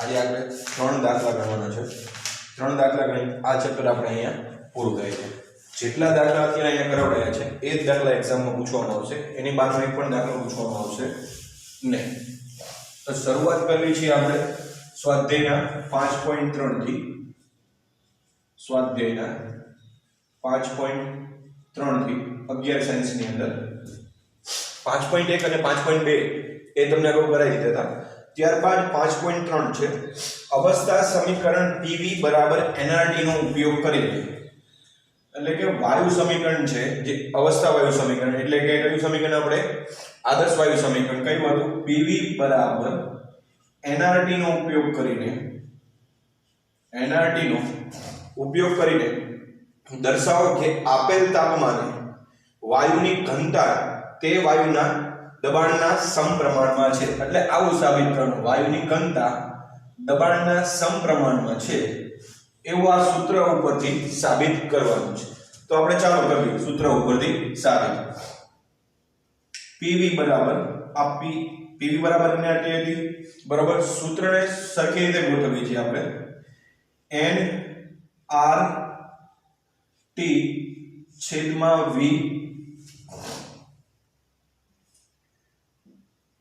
આજે આપણે 3 દાખલા ગણવાના છે 3 દાખલા ગણી આ ચેપ્ટર આપણે અહીંયા પૂરું થાય છે જેટલા દાખલા અત્યારે અહીંયા કરાવડાયા છે એ જ દાખલા એક્ઝામમાં પૂછવામાં આવશે એની બહારનો એક પણ દાખલો પૂછવામાં આવશે નહીં તો શરૂઆત કરવી છે આપણે સ્વાધ્યાયના 5.3 થી સ્વાધ્યાયના 5.3 થી 11 સાયન્સની અંદર 5.1 અને 5.2 એ તમને અગાઉ કરાવી દીધા હતા ત્યારબાદ 5.3 છે અવસ્થા સમીકરણ PV બરાબર nRT નો ઉપયોગ કરીને એટલે કે વાયુ સમીકરણ છે જે અવસ્થા વાયુ સમીકરણ એટલે કે કયું સમીકરણ આપણે આદર્શ વાયુ સમીકરણ કયું હતું PV બરાબર nRT નો ઉપયોગ કરીને દર્શાવો કે આપેલ તાપમાને વાયુની ઘનતા તે વાયુના દબાણના સમપ્રમાણમાં છે એટલે આવું સાબિત કરવાનું વાયુની ઘનતા દબાણના સમપ્રમાણમાં છે એવું આ સૂત્ર ઉપરથી સાબિત કરવાનું છે તો આપણે ચાલો કરીએ સૂત્ર ઉપરથી સાબિત PV બરાબર આ PV બરાબર nRT હતી બરાબર સૂત્રને સરખી રીતે ગોઠવીએ છીએ આપણે nRT છેદમાં V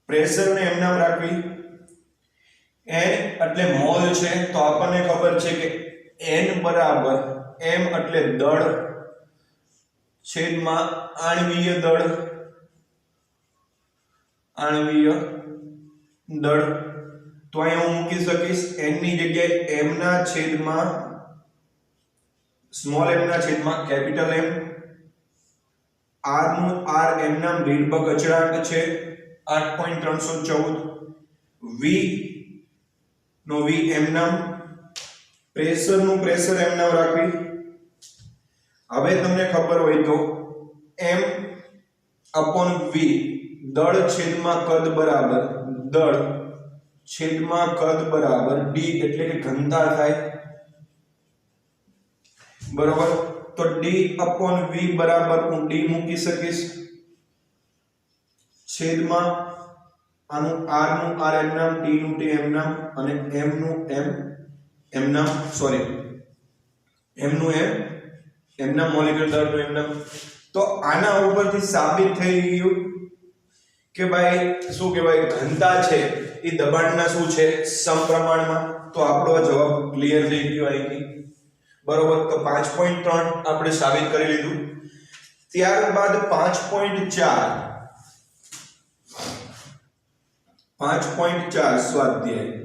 પ્રેશર ને એમ નામ રાખવી n એટલે મોલ છે તો આપણને ખબર છે કે n બરાબર m એટલે દળ છેદમાં આણ્વીય દળ તો અહીંયા હું મૂકી શકીશ n ની જગ્યાએ m ના છેદમાં સ્મોલ m ના છેદમાં કેપિટલ M r નું r m નામ રીડબર્ગ અચળાંક છે 8.314 v નો v m નામ પ્રેશર નું પ્રેશર m નામ રાખવી હવે તમને ખબર હોય તો m upon v દળ છેદમાં કદ બરાબર d એટલે કે ઘનતા થાય બરાબર તો d upon v બરાબર હું d મૂકી શકીશ છેદમાં આનું r નું r m નામ t નું t m નામ અને m નું m નામ સોરી m નું m નામ મોલેક્યુલર દળનું m નામ તો આના ઉપરથી સાબિત થઈ ગયું કે ભાઈ શું કહેવાય ઘનતા છે એ દબાણના શું છે સમપ્રમાણમાં તો આપણો જવાબ ક્લિયર થઈ ગયો અહીંથી બરોબર તો 5.3 આપણે સાબિત કરી લીધું ત્યારબાદ 5.4 સ્વાધ્યાય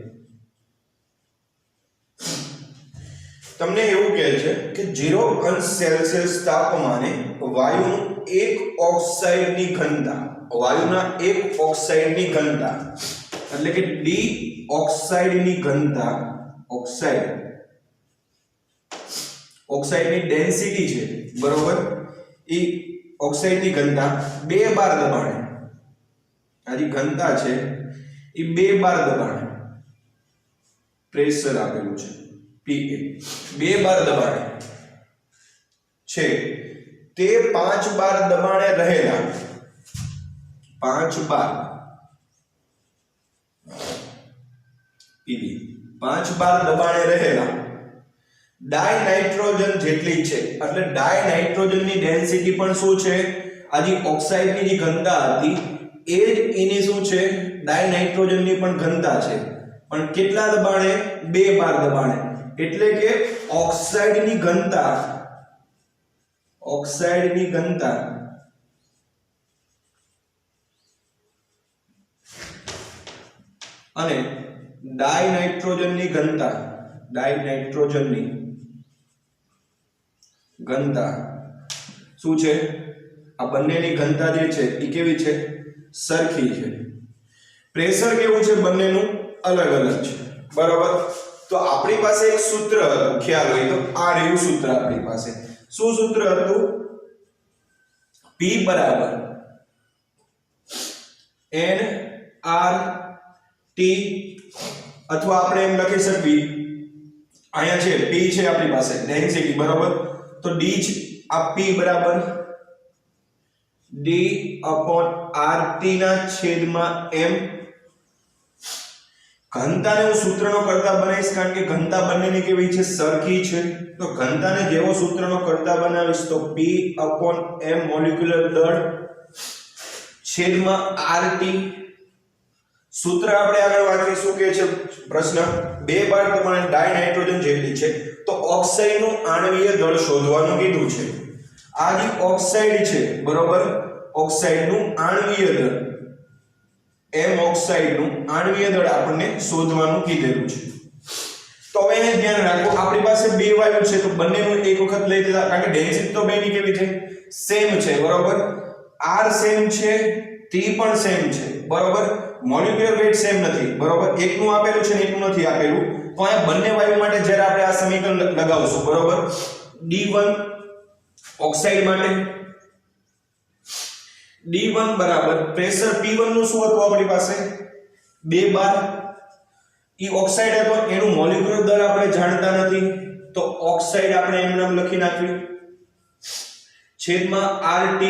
તમને એવું કહે છે કે 0 અંશ સેલ્સિયસ તાપમાને વાયુનું એક ઓક્સાઇડની ઘનતા વાયુના એક ઓક્સાઇડની ઘનતા એટલે કે d ઓક્સાઇડની ઘનતા ઓક્સાઇડની ડેન્સિટી છે બરોબર એ ઓક્સાઇડની ઘનતા 2 બાર દબાણે આ જે ઘનતા છે એ 2 બાર દબાણે પ્રેશર આપેલું છે PA 2 બાર દબાણે છે તે 5 બાર દબાણે રહેલા 5 બાર PB 5 બાર દબાણે રહેલા ડાયનાઇટ્રોજન જેટલી છે એટલે ડાયનાઇટ્રોજનની ડેન્સિટી પણ શું છે આ જે ઓક્સાઇડની જે ઘનતા હતી એ જ એની શું છે ડાયનાઇટ્રોજનની પણ ઘનતા છે પણ કેટલા દબાણે 2 બાર દબાણે એટલે કે ઓક્સાઇડની ઘનતા અને ડાયનાઇટ્રોજનની ઘનતા શું છે આ બંનેની ઘનતા જે છે એ કેવી છે સરખી છે પ્રેશર કેવું છે બંનેનું અલગ અલગ છે બરાબર તો આપણી પાસે એક સૂત્ર હતું ખ્યાલ હોય તો આ રહ્યું સૂત્ર આપણી પાસે શું સૂત્ર હતું P બરાબર nRT અથવા આપણે એમ લખી શકીએ અહીંયા છે P છે આપણી પાસે ડેન્સિટી બરાબર તો D આ P બરાબર d upon rt ના છેદમાં m ઘનતાને હું સૂત્રનો કરતા બનાવીશ કારણ કે ઘનતા બંનેની કેવી છે સરખી છે તો ઘનતાને જેવો સૂત્રનો કરતા બનાવીશ તો P/m મોલેક્યુલર દળ છેદમાં RT સૂત્ર આપણે આગળ વાંચીશું કે છે પ્રશ્ન 2 બાર તમારે ડાયનાઇટ્રોજન જેટલી છે તો ઓક્સાઇડનું આણ્વીય દળ શોધવાનું કીધું છે આ જે ઓક્સાઇડ છે બરોબર ઓક્સાઇડનું આણ્વીય દળ m ઓક્સાઇડનું આણ્વીય દળ આપણને શોધવાનું કીધેલું છે તો હવે એને ધ્યાન રાખો આપણી પાસે બે વાયુ છે તો બંનેનું એક વખત લઈ લીધા કારણ કે ડેન્સિટી તો બેની કેવી છે સેમ છે બરોબર r સેમ છે t પણ સેમ છે બરોબર મોલેક્યુલર વેટ સેમ નથી બરોબર એકનું આપેલું છે ને એકનું નથી આપેલું તો આ બંને વાયુ માટે જ્યારે આપણે આ સમીકરણ લગાવશું બરોબર D1 ઓક્સાઇડ માટે D1 બરાબર પ્રેશર P1 નું શું હતું આપણી પાસે 2 બાર ઈ ઓક્સાઇડ હતો એનું મોલેક્યુલર દળ આપણે જાણતા નથી તો ઓક્સાઇડ આપણે એનું નામ લખી નાખ્યું છેદમાં RT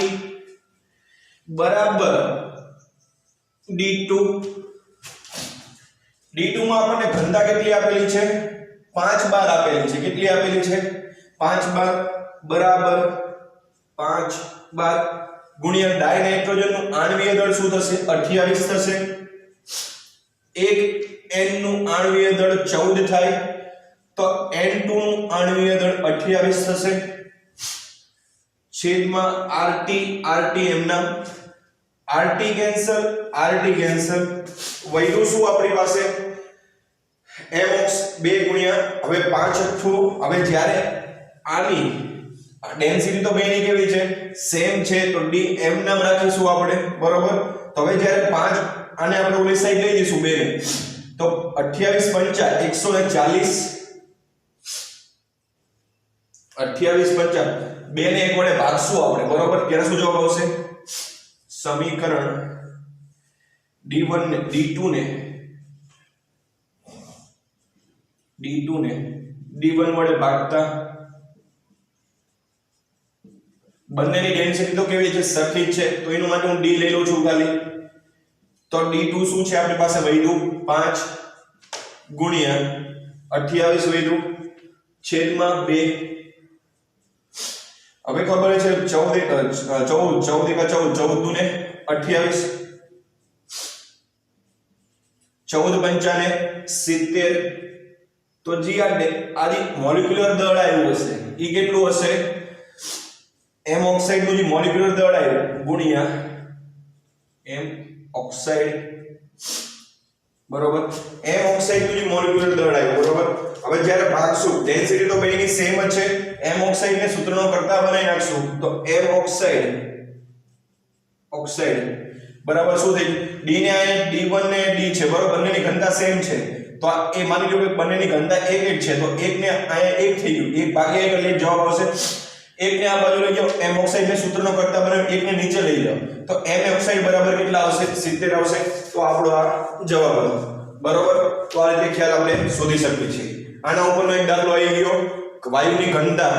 બરાબર D2 માં આપણને ઘનતા કેટલી આપેલી છે 5 બાર આપેલી છે કેટલી આપેલી છે 5 બાર બરાબર 5 બાર ગુણ્યા ડાયનાઇટ્રોજન નું આણ્વીય દળ શું થશે 28 થશે એક N નું આણ્વીય દળ 14 થાય તો N2 નું આણ્વીય દળ 28 થશે છેદમાં RT એમના RT કેન્સલ વધ્યું શું આપણી પાસે MOX 2 ગુણ્યા હવે 5 અઠ્ઠું હવે જ્યારે આની ડેન્સિટી તો બેની કેવી છે સેમ છે તો D m નામ રાખીશું આપણે બરોબર તો હવે જ્યારે 5 આને આપણે ઓલી સાઈડ લઈ જઈશું બે ને તો 28 5 140 28 5 બે ને એક વડે ભાગશું આપણે બરોબર ત્યારે શું જવાબ આવશે સમીકરણ D1 ને D2 ને D1 વડે ભાગતા બંનેની ડેન્સિટી તો કેવી છે સરખી જ છે તો એનું માટે હું D લઈ લઉં છું ખાલી તો D2 શું છે આપણી પાસે વધ્યું 5 ગુણ્યા 28 વધ્યું છેદમાં 2 હવે ખબર છે 14 ને 28 14 પંચાને 70 તો જી આ મોલેક્યુલર દળ આવ્યું હશે ઈ કેટલું હશે m ઓક્સાઇડ નું જે મોલેક્યુલર દળ આવ્યું ગુણ્યા m ઓક્સાઇડ બરોબર m ઓક્સાઇડ નું જે મોલેક્યુલર દળ આવ્યું બરોબર હવે જ્યારે ભાગશું ડેન્સિટી તો બેની સેમ જ છે m ઓક્સાઇડ ને સૂત્રનો કરતા બનાવી નાખશું તો m ઓક્સાઇડ બરાબર શું થઈ d ને આ d1 ને d છે બરોબર બંનેની ઘનતા સેમ છે તો એ માની લો કે બંનેની ઘનતા 1 છે તો 1 ને અહીંયા 1 થઈ ગયું 1 ભાગ્યા 1 એટલે જવાબ આવશે 1 ને આ બાજુ લઈ જાઓ m ઓક્સાઇડ ને સૂત્રનો કરતા બનાવી 1 ને નીચે લઈ જાઓ તો m ઓક્સાઇડ બરાબર કેટલા આવશે 70 આવશે તો આપણો આ જવાબ હતો બરોબર તો આ રીતે ખ્યાલ આપણે શોધી શકીએ છીએ આના ઉપરનો એક દાખલો આવી ગયો વાયુની ઘનતા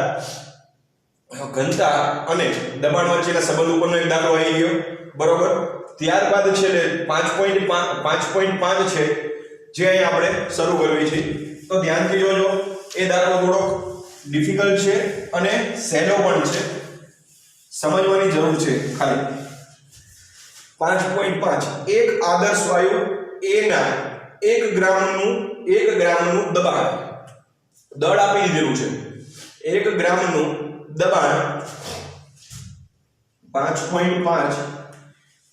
અને દબાણ વચ્ચેના સંબંધ ઉપરનો એક દાખલો આવી ગયો બરોબર ત્યારબાદ છેલ્લે 5.5 છે જે અહીં આપણે શરૂ કરવી છે તો ધ્યાનથી જોજો એ દાખલો થોડો ડિફિકલ્ટ છે અને સહેલો પણ છે સમજવાની જરૂર છે ખાલી 5.5 એક આદર્શ વાયુ A ના 1 ગ્રામનું દબાણ દળ આપી દીધેલું છે 1 ગ્રામનું દબાણ 5.5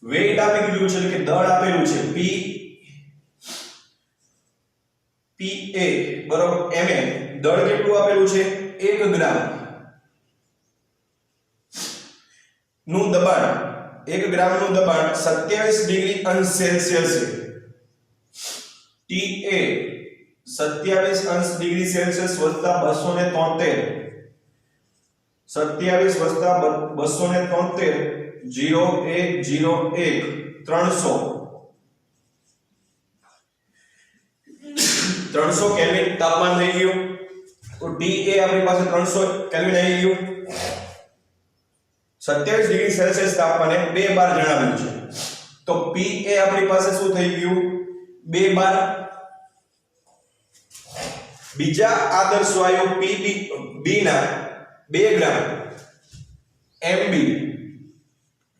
વેઇટ આપી દીધું છે કે દળ આપેલું છે PA બરાબર mm દળ કેટલું આપેલું છે 1 ગ્રામ નું દબાણ 1 ગ્રામ નું દબાણ 27 ડિગ્રી અંશ સેલ્સિયસ છે TA 27 અંશ ડિગ્રી સેલ્સિયસ વત્તા 273 27 વત્તા 273 0101 300 કેલ્વિન તાપમાન થઈ ગયું તો TA આપણી પાસે 300 કેલ્વિન આવી ગયું 27 ડિગ્રી સેલ્સિયસ તાપમાને 2 બાર જણાવ્યું છે તો PA આપણી પાસે શું થઈ ગયું 2 બાર બીજા આદર્શ વાયુ PB ના 2 ગ્રામ Mb,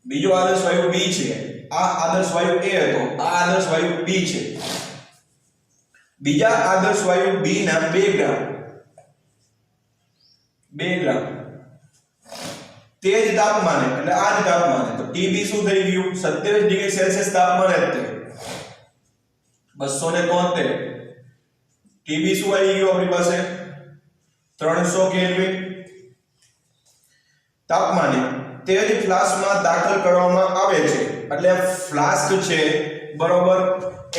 બીજો આદર્શ વાયુ B છે, આ આદર્શ વાયુ A હતો, આ આદર્શ વાયુ B છે, બીજા આદર્શ વાયુ B ના 2 ગ્રામ તે જ તાપમાને, એટલે આ જ તાપમાને, તો TB શું થઈ ગયું 27 ડિગ્રી સેલ્સિયસ તાપમાને જ તે 273 TB શું આવી ગયું આપણી પાસે 300 કેલ્વિન તાપમાને તે જ ફ્લાસ્કમાં દાખલ કરવામાં આવે છે, એટલે ફ્લાસ્ક છે બરોબર,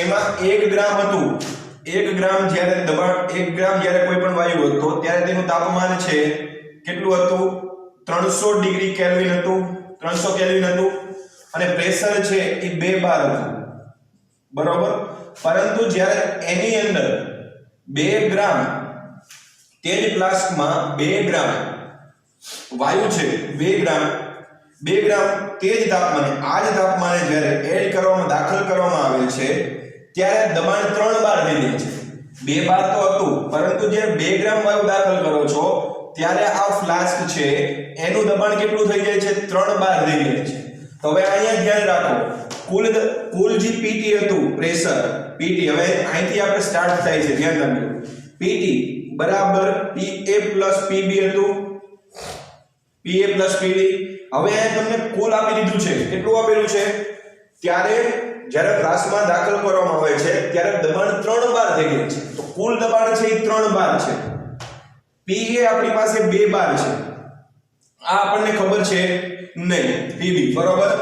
એમાં 1 ગ્રામ હતું, 1 ગ્રામ જ્યારે દબાણ 1 ગ્રામ જ્યારે કોઈ પણ વાયુ હતો ત્યારે તેનું તાપમાન છે કેટલું હતું 300 ડિગ્રી કેલ્વિન હતું, 300 કેલ્વિન હતું, અને પ્રેશર છે એ 2 બાર હતું બરોબર, પરંતુ જ્યારે એની અંદર 2 ગ્રામ તે જ ફ્લાસ્કમાં 2 ગ્રામ વાયુ છે, 2 ગ્રામ તે જ તાપમાને, આ જ તાપમાને જ્યારે એડ કરવામાં દાખલ કરવામાં આવે છે ત્યારે દબાણ 3 બાર થઈ જાય છે, 2 બાર તો હતું, પરંતુ જ્યારે 2 ગ્રામ વાયુ દાખલ કરો છો ત્યારે આ ફ્લાસ્ક છે એનું દબાણ કેટલું થઈ જાય છે 3 બાર થઈ જાય છે. તો હવે અહીંયા ધ્યાન રાખો, કુલ જે PT હતું પ્રેશર PT, હવે અહીંથી આપણે સ્ટાર્ટ થાય છે, ધ્યાન રાખજો, PT બરાબર PA PB હતું, PA PD. હવે અહીંયા તમને કુલ આપી દીધું છે, કેટલું આપેલું છે, ત્યારે જ્યારે ફ્લાસ્કમાં દાખલ કરવામાં આવે છે ત્યારે દબાણ 3 બાર થઈ ગયું છે, તો કુલ દબાણ છે એ 3 બાર છે, PA આપણી પાસે 2 બાર છે, આ આપણને ખબર છે નહીં, PB બરોબર,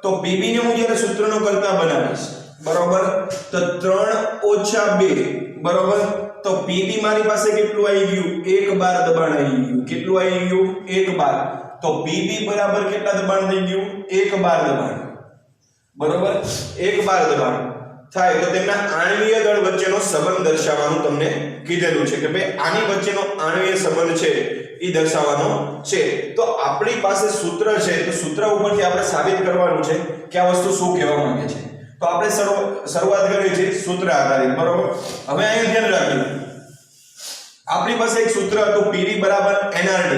તો PB ને હું જ્યારે સૂત્રનો કરતા બનાવીશ બરોબર, તો 3 ઓછા 2 બરોબર, તો PB મારી પાસે કેટલું આવી ગયું 1 બાર દબાણ આવી ગયું, કેટલું આવી ગયું 1 બાર, તો PB બરાબર કેટલા દબાણ થઈ ગયું 1 બાર દબાણ બરોબર, 1 બાર દબાણ થાય તો તેમના આણ્વીય દળ વચ્ચેનો સંબંધ દર્શાવવાનું તમને કીધેલું છે કે ભાઈ આની વચ્ચેનો આણ્વીય સંબંધ છે એ દર્શાવવાનો છે. તો આપણી પાસે સૂત્ર છે, તો સૂત્ર ઉપરથી આપણે સાબિત કરવાનું છે કે આ વસ્તુ શું કહેવા માંગે છે. તો આપણે શરૂઆત કરી છે સૂત્ર આધારિત બરોબર. હવે અહીંયા ધ્યાન રાખજો, આપણી પાસે એક સૂત્ર હતું PV બરાબર nRT,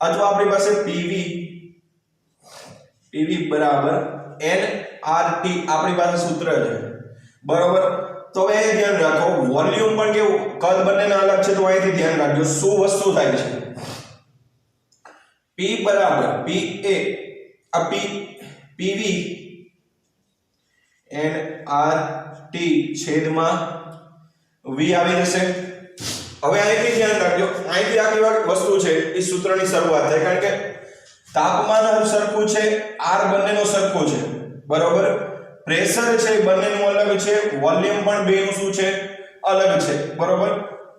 અથવા આપણી પાસે PV બરાબર nRT આપણી પાસે સૂત્ર છે બરોબર. તો હવે ધ્યાન રાખો, વોલ્યુમ પણ કેવું કદ બંનેના અલગ છે, તો અહીંથી ધ્યાન રાખજો શું વસ્તુ થાય છે. P બરાબર PA આ PV nRT છેદમાં V આવી જશે. હવે અહીંથી ધ્યાન રાખજો, અહીંથી આખી વસ્તુ છે એ સૂત્રની શરૂઆત થાય, કારણ કે તાપમાન સરખું છે, R બંનેનો સરખું છે બરોબર, પ્રેશર છે બંનેનું અલગ છે, વોલ્યુમ પણ બેનું શું છે અલગ છે બરોબર,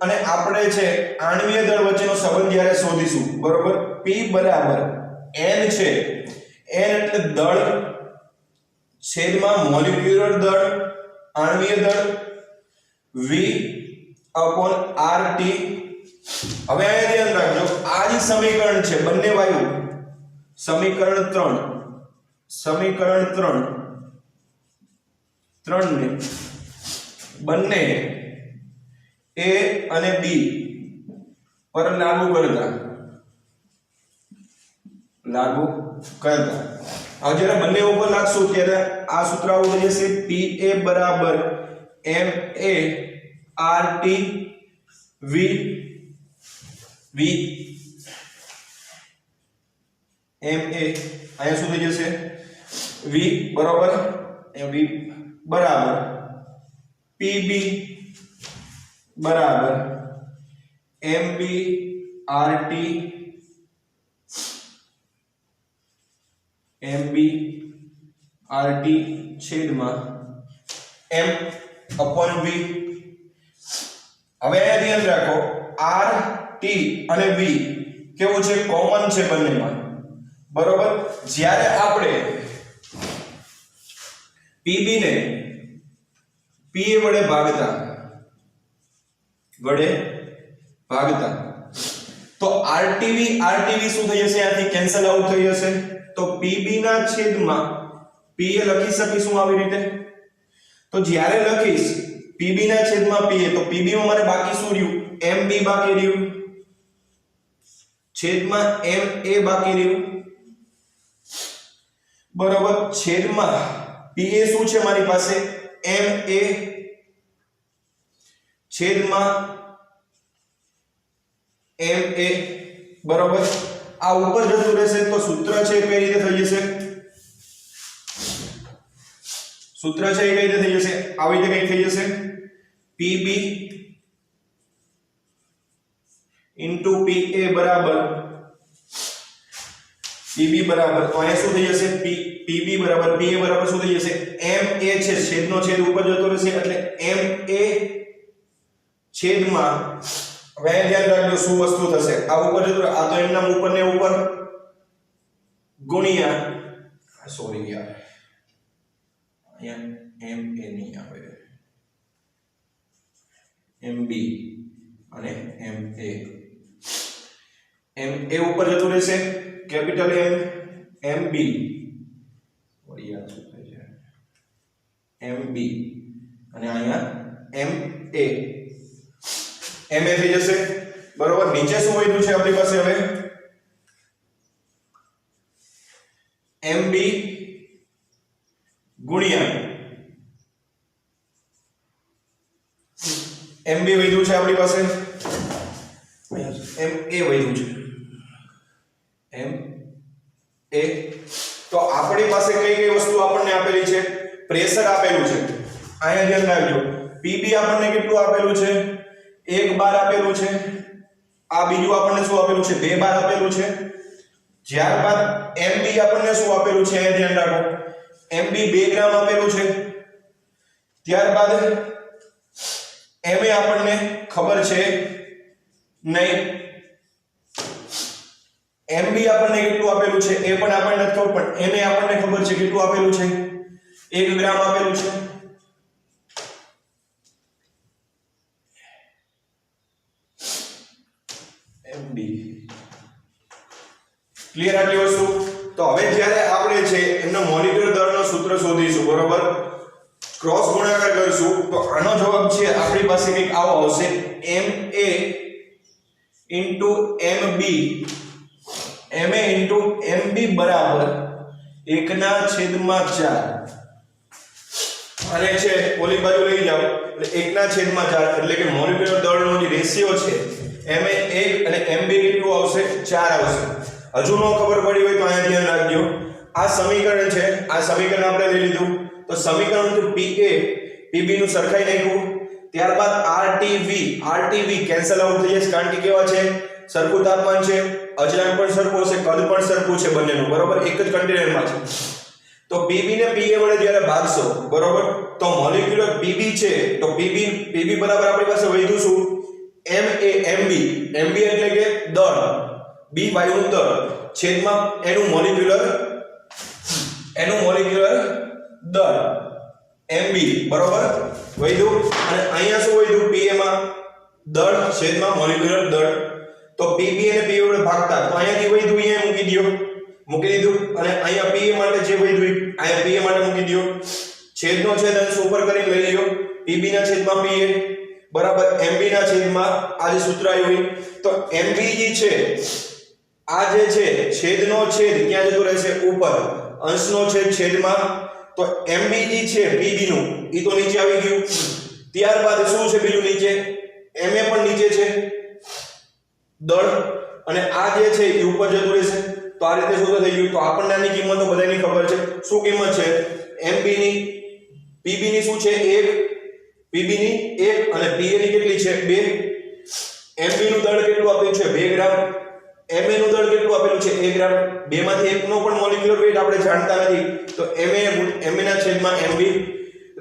અને આપણે છે આણ્વીય દળ વચ્ચેનો સંબંધ જ્યારે શોધીશું બરોબર, P બરાબર N છે, N એટલે દળ છેદમાં મોલિક્યુલર દળ આણ્વીય દળ V upon RT. હવે અહીંયા ધ્યાન રાખજો, આ જે સમીકરણ છે બંને વાયુ સમીકરણ 3 ને બંને A અને B પર લાગુ કરતા હવે જ્યારે બંને ઉપર લાગશું ત્યારે આ સૂત્ર આવું થઈ જશે PA બરાબર MA RT V MA, અહીંયા શું થઈ જશે V બરાબર V બરાબર PB બરાબર MB RT છેદમાં M upon V. હવે અહીંયા ધ્યાન રાખો, R T અને V કેવું છે કોમન છે બંનેમાં બરોબર. જ્યારે આપણે PB ને PA વડે ભાગતા તો RTV શું થઈ જશે, આથી કેન્સલ આઉટ થઈ જશે, તો PB ના છેદમાં PA લખી શકીશું આવી રીતે. તો જ્યારે લખીશ PB ના છેદમાં PA, તો PB માં મારે બાકી શું રહ્યું? MB બાકી રહ્યું છેદમાં MA બાકી રહ્યું બરાબર, છેદમાં PA શું છે મારી પાસે? MA છેદમાં MA બરાબર. આ ઉપર જતું રહેશે તો સૂત્ર છે કઈ રીતે થઈ જશે? સૂત્ર છે એ કઈ રીતે થઈ જશે? આવી રીતે કઈ થઈ જશે? PB into PA બરાબર PB બરાબર, તો અહીંયા શું થઈ જશે? PB બરાબર PA બરાબર શું થઈ જશે? MA છે છેદનો છેદ ઉપર જતો રહેશે એટલે MA છેદમાં, હવે ધ્યાન રાખજો શું વસ્તુ થશે? આ ઉપર જતો, આ તો એમના ઉપર ને ઉપર ગુણ્યા, સોરી યાર અહીંયા MA નહીં આવે, MB અને MA. MA ઉપર જતું રહેશે કેપિટલ M, MB વળી યાર શું થાય છે? MB અને અહીંયા MA થઈ જશે બરોબર. નીચે શું વધ્યું છે આપણી પાસે? હવે MB ગુણ્યા MB વધ્યું છે આપણી પાસે, MA વધ્યું છે MA. તો આપણી પાસે કઈ કઈ વસ્તુ આપણને આપેલી છે? પ્રેશર આપેલું છે. અહીંયા ધ્યાન રાખજો, PB આપણને કેટલું આપેલું છે? 1 બાર આપેલું છે. આ બીજું આપણને શું આપેલું છે? 2 બાર આપેલું છે. ત્યારબાદ MB આપણને શું આપેલું છે? અહીંયા ધ્યાન રાખો, MB 2 ગ્રામ આપેલું છે. ત્યારબાદ MA આપણને ખબર છે નહીં. MB આપણને કેટલું આપેલું છે એ પણ આપણને નથી ખબર, પણ MA આપણને ખબર છે કેટલું આપેલું છે? 1 ગ્રામ આપેલું છે. MB ક્લિયર આટલી વસ્તુ? તો હવે જ્યારે આપણે છે એમનો મોલિક્યુલર દળનો સૂત્ર શોધીશું બરોબર, ક્રોસ ગુણાકાર કરીશું તો આનો જવાબ છે આપણી પાસે કંઈક આવો આવશે, MA into MB, MA into MB બરાબર 1/4. અને છે ઓલી બાજુ લઈ જાઓ એટલે 1/4 એટલે કે મોલિક્યુલર દળનો જે રેશિયો છે MA 1 અને MB કેટલું આવશે? 4 આવશે. હજુ નો ખબર પડી હોય તો અહીંયા ધ્યાન રાખજો, આ સમીકરણ છે, આ સમીકરણ આપણે લઈ લીધું તો સમીકરણ નું PA PB નું સરખાઈ નાખ્યું. ત્યારબાદ RTV કેન્સલ આઉટ થઈ જશે કારણ કે કેવા છે? સરખું તાપમાન છે, અચળાંક પણ સરખું હશે, કદ પણ સરખું છે બંનેનું બરોબર, એક જ કન્ટેનરમાં છે. તો PB ને PA વડે જ્યારે ભાગશો બરોબર તો મોલિક્યુલર PB છે તો PB બરાબર આપણી પાસે વધ્યું શું? MA MB એટલે કે દળ, B વાયુનું દળ છેદમાં એનું મોલિક્યુલર દળ MB બરોબર વધ્યું. અને અહીંયા શું વધ્યું? PA માં દળ છેદમાં મોલિક્યુલર દળ. તો PB અને PA વડે ભાગતા તો અહીંયાથી વધ્યું અહીંયા મૂકી દીધું અને અહીંયા PA માટે જે વધ્યું અહીંયા PA માટે મૂકી દો. છેદનો છેદ અંશ ઉપર કરીને લઈ લ્યો, PB ના છેદમાં PA બરાબર MB ના છેદમાં આ જે સૂત્ર આવ્યું તો MB જે છે આ જે છે છેદનો છેદ ક્યાં જતો રહેશે? ઉપર, અંશનો છેદ છેદમાં, તો MB જે છે PB નું ઈ તો નીચે આવી ગયું. ત્યારબાદ શું છે બીજું નીચે? MA પણ નીચે છે દળ અને આ જે છે એ ઉપર જતું રહેશે. તો આ રીતે શું થઈ ગયું? તો આપણને આની કિંમતો બધાની ખબર છે. શું કિંમત છે? MB ની, PB ની શું છે? 1, PB ની 1 અને PA ની કેટલી છે? 2. MB નું દળ કેટલું આપ્યું છે? 2 ગ્રામ. MA નું દળ કેટલું આપેલું છે? 1 ગ્રામ. બે માંથી એકનો પણ મોલિક્યુલર વેઇટ આપણે જાણતા નથી તો MA ના છેદમાં MB.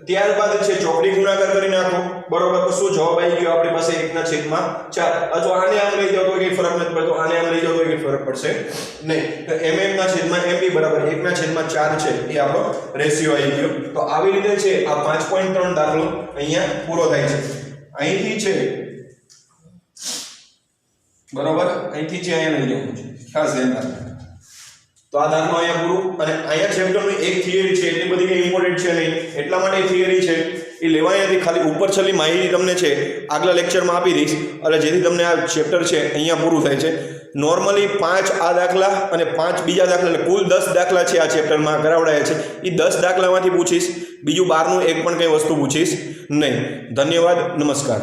ત્યારબાદ છે ચોકડી ગુણાકાર કરી નાખો બરોબર, તો શું જવાબ આવી ગયો આપણી પાસે? 1/4. જો આને આમ લઈ જાવ તો કઈ ફરક નથી પડતો, આને આમ લઈ જાવ તો કઈ ફરક પડશે નહીં. તો MM ના છેદમાં MB બરાબર 1/4 છે એ આપણો રેશિયો આવી ગયો. તો આવી રીતે છે આ 5.3 દાખલો અહીંયા પૂરો થાય છે. અહીંથી છે બરોબર, અહીંથી છે અહીંયા લઈ જવું છે, ખાસ ધ્યાન રાખજો. તો આ દાખલો અહીંયા પૂરું. અને અહીંયા ચેપ્ટરનું એક થિયરી છે, એટલી બધી કઈ ઇમ્પોર્ટન્ટ છે નહીં, એટલા માટે થિયરી છે એ લેવાય નથી, ખાલી ઉપર છેલ્લી માહિતી તમને છે આગલા લેક્ચરમાં આપી દઈશ, એટલે જેથી તમને આ ચેપ્ટર છે અહીંયા પૂરું થાય છે. નોર્મલી 5 આ દાખલા અને 5 બીજા દાખલા, એટલે કુલ 10 દાખલા છે આ ચેપ્ટરમાં કરાવડાયા છે. એ 10 દાખલામાંથી પૂછીશ, બીજું બહારનું એક પણ કંઈ વસ્તુ પૂછીશ નહીં. ધન્યવાદ, નમસ્કાર.